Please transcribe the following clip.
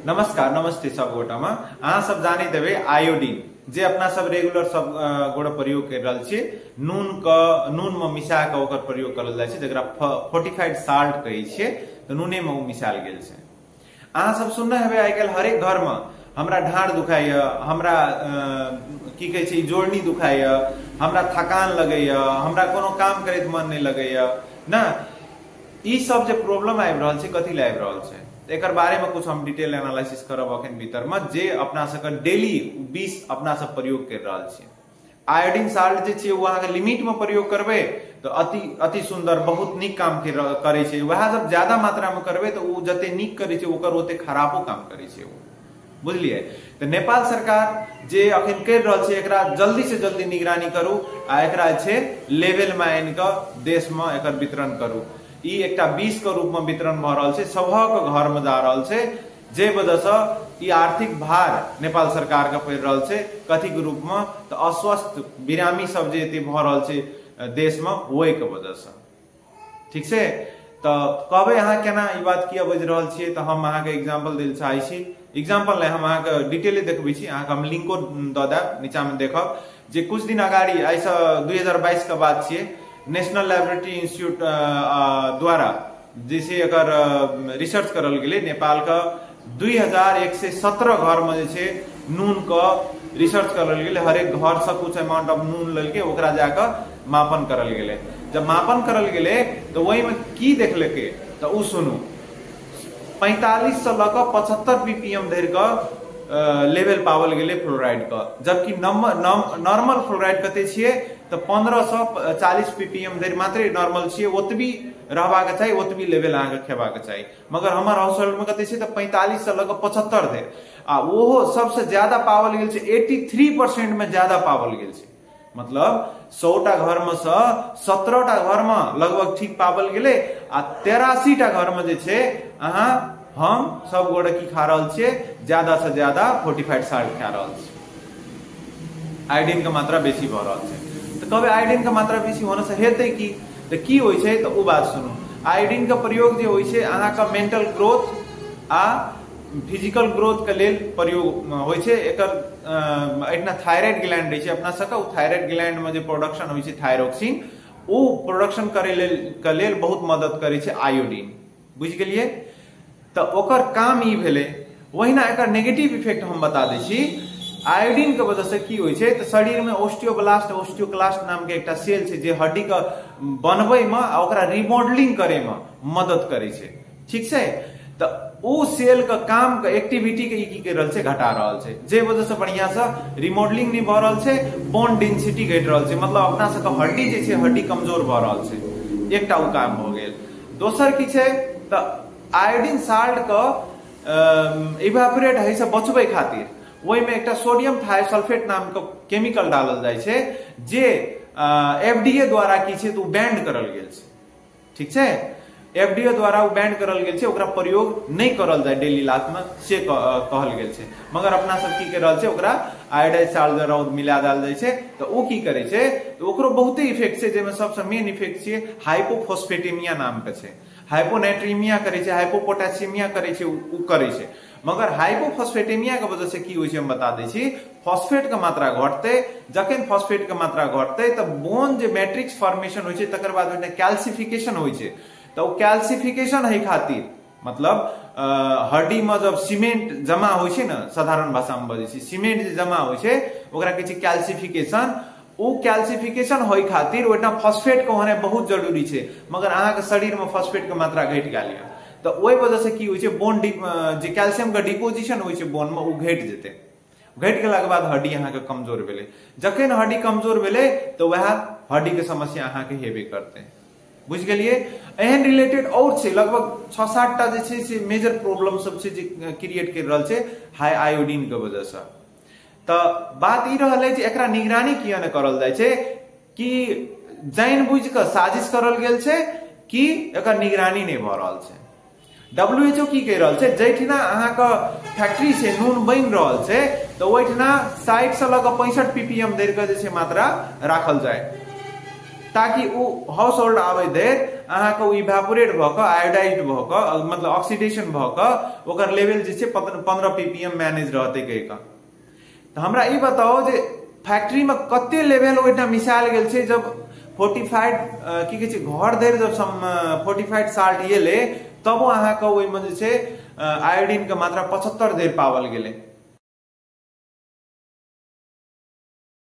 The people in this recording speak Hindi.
नमस्कार नमस्ते सब गोटा में अहाँ सब जानी देवे आयोडीन जे अपना सब रेगुलर सब गोटा प्रयोग कर रहा छे नून में मिसा के ओकर प्रयोग करल जाय छे जेकरा फोर्टिफाइड साल्ट कहे छे तो नूने में वो मिसाल गेल छे। अहाँ सब सुनने हेबे आइ काल हरेक घर में हमरा ढाड़ दुखाय हमरा की कहे छे जोड़नी दुखाय हमरा थकान लगैय हमरा कोनो काम करैत मन नहीं लगैय ना ई सब जे प्रॉब्लम आबि रहल छे कथि ला आबि रहल छे एकर बारे में कुछ हम डिटेल एनालिसिस करब अखन भीतर में जे अपना सब डेली 20 अपना सब प्रयोग कर रहल छे। आयोडीन साल्ट जे छे वो अहाँ के लिमिट में प्रयोग करबे तो अति सुंदर बहुत नीक काम करे छे। वह जब ज्यादा मात्रा में करबे तो वो जते नीक करे छे ओकर ओते खराबो काम करे छे। बुझलिए तो नेपाल सरकार जे अखन कर रहल छे एकरा जल्दी से जल्दी निगरानी करू आ एकरा छे लेवल में आनि के देश में एकर वितरण करू। ई एकटा 20 के रूप में वितरण भ रहल छे सबहक घर में जा रहल छे जे वजह से ई आर्थिक भार नेपाल सरकार के पड़ रहल छे कथी के रूप में तो अस्वस्थ बिरामी सब जे एते भ रहल छे देश में ओए के वजह से। ठीक छे तो कहबे अहाँ केना ई बात किया बुझ रहल छिए तो हम अहाँ के एग्जांपल देल चाहै छी। एग्जांपल ले हम अहाँ के डिटेल देखबै छी अहाँ के हम लिंको द देब नीचा में देखब जे कुछ दिन अगाड़ी ऐसा 2022 के बात छिए नेशनल लैबोरेटरी इंस्टीट्यूट द्वारा जैसे अगर रिसर्च करल गेले नेपाल का 2117 घर में जे नून का रिसर्च करल गेले हरेक घर से कुछ अमाउंट ऑफ नून लेके ओकरा जाकर मापन करल गेले। जब मापन करल गेले तो वही में की देखलके तो उ सुनू 45 से लक 75 पीपीएम धरि का लेवल पावल गेले फ्लोराइड का जबकि नॉर्मल फ्लोराइड कते छिए तो 1540 पीपीएम धरि मात्र नॉर्मल छिए ओतबी रहबा के चाहिए ओतबी लेवल अहाँ के खेबा के चाहिए मगर हमर हाउस होल्ड में कते छिए तो 45 से लग 75 धरि आ ओहो सबसे ज्यादा पावल गेल छे 83% में ज्यादा पावल गेल छे। मतलब 100 टा घर में से 17 टा घर में लगभग ठीक पावल गेले आ 83 टा घर में जे छे अहाँ हम सब गोटे की खा रहल छिए ज्यादा से ज्यादा फोर्टिफाइड साल्ट खा रहल छी। आयोडीन के मात्रा बेसी भ रहल छे तो कहबे आयोडीन के मात्रा बेसी होने से हेतै की तो की होय छे तो उ बात सुनू। आयोडीन के प्रयोग जे होय छे अहाँ का मेंटल ग्रोथ आ फिजिकल ग्रोथ के लेल प्रयोग होय छे। एकर एतना थायराइड ग्लैंड रहे छे अपना सबके उ थायराइड ग्लैंड में जे प्रोडक्शन होय छे थायरोक्सिन उ प्रोडक्शन करे के लेल बहुत मदद करे छे आयोडीन। बुझ गेलिए तो ओकर काम ई भेले। वही ना एकर नेगेटिव इफेक्ट हम बता दै छी। आयोडीन के वजह से की होय छे तो शरीर में ओस्टियोब्लास्ट ओस्टियोक्लास्ट नाम के एकटा सेल छे जे हड्डी के बनबे में आ ओकरा रिमॉडलिंग करे में मदद करे छे। ठीक छे तो उ सेल का काम के एक्टिविटी के की कर रहल छे घटा रहल छे जे वजह से बढ़िया से रिमॉडलिंग नहीं भ रहल छे बोन डेंसिटी घट रहल छे मतलब अपना सब के हड्डी जे छे हड्डी कमजोर भ रहल छे एकटा उ काम भ गेल। दोसर की छे तो आयोडीन साल्ट का इवेपोरेट है से बचबे खातिर वही में एक सोडियम थायोसल्फेट नाम का केमिकल डालल जाय छे जे एफडीए द्वारा की छे तो बैंड करल गेल छे। ठीक छे एफडीए द्वारा बैंड करल गेल छे ओकरा प्रयोग नहीं करल जाय डेली लाइफ में से कहल गेल छे मगर अपना सब की कर रहल छे ओकरा आयोडाइज साल्ट जरा मिला देल जाय छे तो उ की करे छे तो ओकरो बहुते इफेक्ट छे जेमे सबसे मेन इफेक्ट छे हाइपोफॉस्फेटेमिया नाम के छे। हाइपोनाइट्रीमिया करे छे हाइपोपोटेशियमिया करे छे उ करे छे मगर हाइपोफॉस्फेटेमिया के वजह से की होय छे हम बता दै छी फॉस्फेट के मात्रा घटते जखन फॉस्फेट के मात्रा घटते तो बोन जे मैट्रिक्स फॉर्मेशन होय छे तकर बाद ओने कैल्सिफिकेशन होय छे तो कैल्सिफिकेशन है खातिर मतलब हड्डी में जब सीमेंट जमा होय छे ना साधारण भाषा में बजे छी सीमेंट जे जमा होय छे ओकरा कहै छै कैल्सिफिकेशन उ कैल्सिफिकेशन होय खातिर ओइटा फॉस्फेट के होना बहुत जरूरी छे मगर अहाँ के शरीर में फॉस्फेट के मात्रा घट गेल या तो ओइ वजह से की होय छे बोन जे कैल्शियम के डिपोजिशन होय छे बोन में उ घट जेते घट गेला के बाद हड्डी अहाँ के कमजोर भेले जखन हड्डी कमजोर भेले तो वह हड्डी के समस्या अहाँ के हेबे करते। बुझ गेलिए एहन रिलेटेड और छे लगभग 6-7 टा जे छे से मेजर प्रॉब्लम सब छे जे क्रिएट कर रहल छे हाई आयोडीन के वजह से। तो बात ई रहल है जे एकरा निगरानी किया न करल जाय छे कि जानबूझ के साजिश करल गेल छे कि एकर निगरानी नहीं भ रहल छे। WHO की कह रहल छे जैठिना अहाँ का फैक्ट्री से नून बन रहल छे तो ओइठिना 60 से लग 65 पीपीएम धरि के जे छे मात्रा राखल जाय ताकि उ हाउस होल्ड आबै देर अहाँ के इवेपोरेट भ क आयोडाइज्ड भ क मतलब ऑक्सीडेशन भ क ओकर लेवल जे छै 15 ppm मैनेज रहते कहि क। त हमरा ई बताओ जे फैक्ट्री में कते लेवल ओइटा मिसाल गेल छै जब फोर्टिफाइड की कहै छै घर धरि जब फोर्टिफाइड साल्ट एले तब अहाँ के ओइ में जे छै आयोडीन के मात्रा 75 धरि पावल गेलै।